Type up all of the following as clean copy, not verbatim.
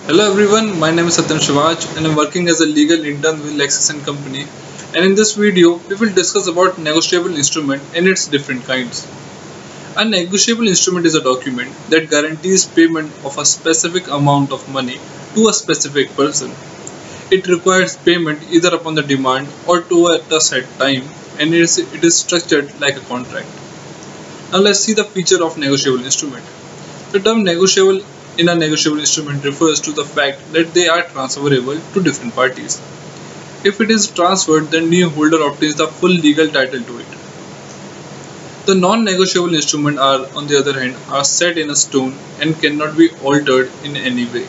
Hello everyone, my name is Satyam Shivaach and I'm working as a legal intern with LEXIS and Company. And in this video, we will discuss about negotiable instrument and its different kinds. A negotiable instrument is a document that guarantees payment of a specific amount of money to a specific person. It requires payment either upon the demand or to a set time, and it is structured like a contract. Now let's see the feature of negotiable instrument. The term negotiable in a negotiable instrument refers to the fact that they are transferable to different parties. If it is transferred, the new holder obtains the full legal title to it. The non-negotiable instruments are, on the other hand, are set in a stone and cannot be altered in any way.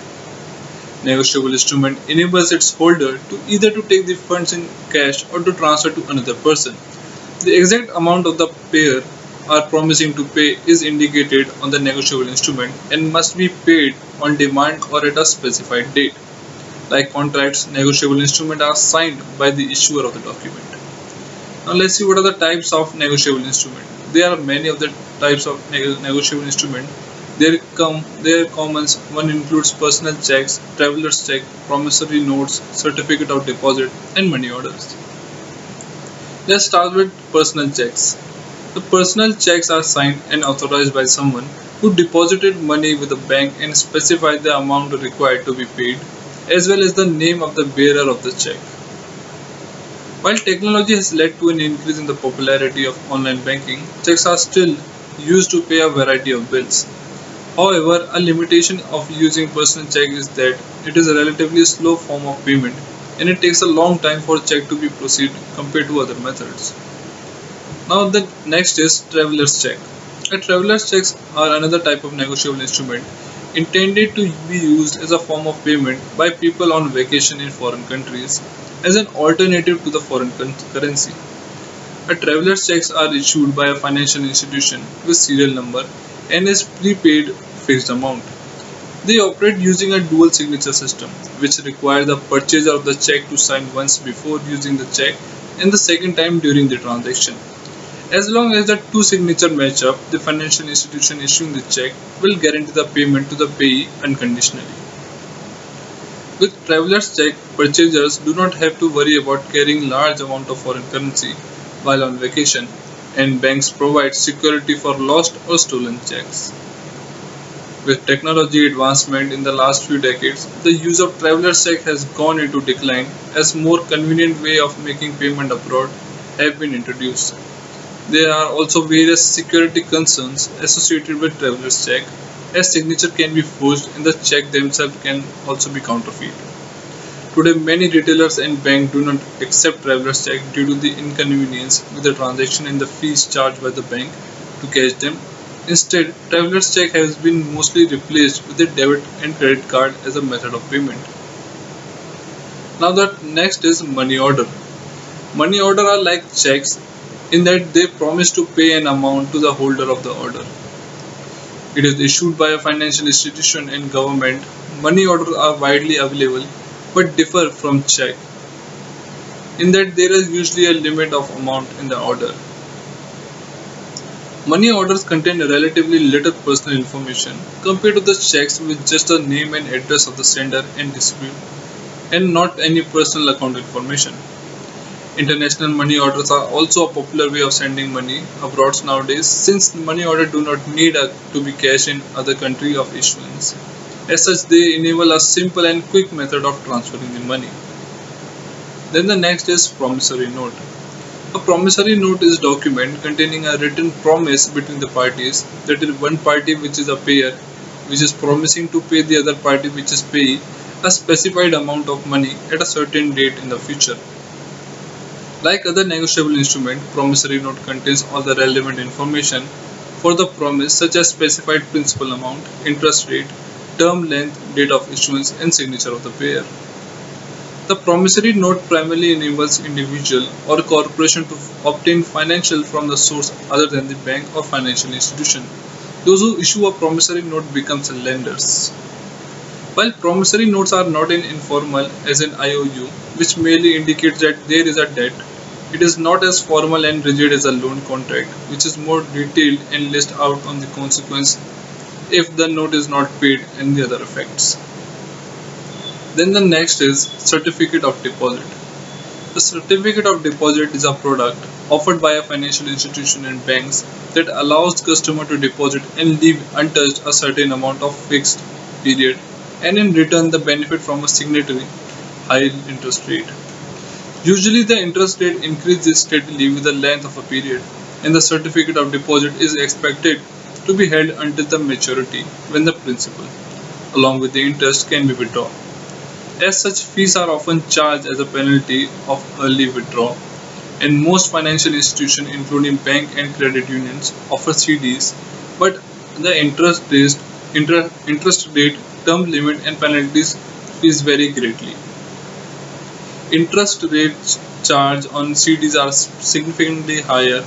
Negotiable instrument enables its holder to either to take the funds in cash or to transfer to another person. The exact amount of the payer are promising to pay is indicated on the negotiable instrument and must be paid on demand or at a specified date. Like contracts, negotiable instruments are signed by the issuer of the document. Now let's see what are the types of negotiable instrument. There are many of the types of negotiable instrument. Their commons. One includes personal checks, traveler's check, promissory notes, certificate of deposit, and money orders. Let's start with personal checks. The personal checks are signed and authorized by someone who deposited money with the bank and specified the amount required to be paid, as well as the name of the bearer of the check. While technology has led to an increase in the popularity of online banking, checks are still used to pay a variety of bills. However, a limitation of using personal check is that it is a relatively slow form of payment and it takes a long time for check to be proceed compared to other methods. Now the next is traveler's check. A traveler's checks are another type of negotiable instrument intended to be used as a form of payment by people on vacation in foreign countries as an alternative to the foreign currency. A traveler's checks are issued by a financial institution with serial number and is prepaid fixed amount. They operate using a dual signature system, which requires the purchaser of the check to sign once before using the check and the second time during the transaction. As long as the two signatures match up, the financial institution issuing the check will guarantee the payment to the payee unconditionally. With traveler's check, purchasers do not have to worry about carrying large amount of foreign currency while on vacation, and banks provide security for lost or stolen checks. With technology advancement in the last few decades, the use of traveler's check has gone into decline as more convenient way of making payment abroad have been introduced. There are also various security concerns associated with traveler's check, as signature can be forged and the check themselves can also be counterfeit. Today, many retailers and banks do not accept traveler's check due to the inconvenience with the transaction and the fees charged by the bank to cash them. Instead, traveler's check has been mostly replaced with a debit and credit card as a method of payment. Now, the next is money order. Money order are like checks in that they promise to pay an amount to the holder of the order. It is issued by a financial institution and government. Money orders are widely available but differ from check in that there is usually a limit of amount in the order. Money orders contain relatively little personal information compared to the checks with just the name and address of the sender and recipient and not any personal account information. International money orders are also a popular way of sending money abroad nowadays since money orders do not need to be cashed in other country of issuance. As such, they enable a simple and quick method of transferring the money. Then the next is promissory note. A promissory note is a document containing a written promise between the parties, that is one party which is a payer which is promising to pay the other party which is payee a specified amount of money at a certain date in the future. Like other negotiable instrument, promissory note contains all the relevant information for the promise such as specified principal amount, interest rate, term length, date of issuance and signature of the payer. The promissory note primarily enables individual or corporation to obtain financial from the source other than the bank or financial institution. Those who issue a promissory note becomes lenders. While promissory notes are not informal as an IOU, which merely indicates that there is a debt, it is not as formal and rigid as a loan contract, which is more detailed and lists out on the consequence if the note is not paid and the other effects. Then the next is certificate of deposit. The certificate of deposit is a product offered by a financial institution and banks that allows customer to deposit and leave untouched a certain amount of fixed period, and in return the benefit from a signatory high interest rate. Usually the interest rate increases steadily with the length of a period, and the certificate of deposit is expected to be held until the maturity, when the principal, along with the interest, can be withdrawn. As such, fees are often charged as a penalty of early withdrawal, and most financial institutions, including bank and credit unions, offer CDs, but the interest rate, term limit, and penalties fees vary greatly. Interest rates charged on CDs are significantly higher,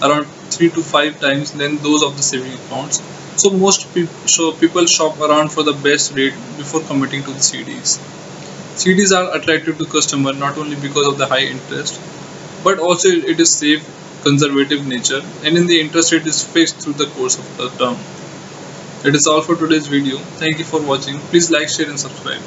around 3 to 5 times than those of the saving accounts. So people shop around for the best rate before committing to the CDs. CDs are attractive to customers not only because of the high interest, but also it is safe, conservative nature, and in the interest rate is fixed through the course of the term. That is all for today's video. Thank you for watching. Please like, share, and subscribe.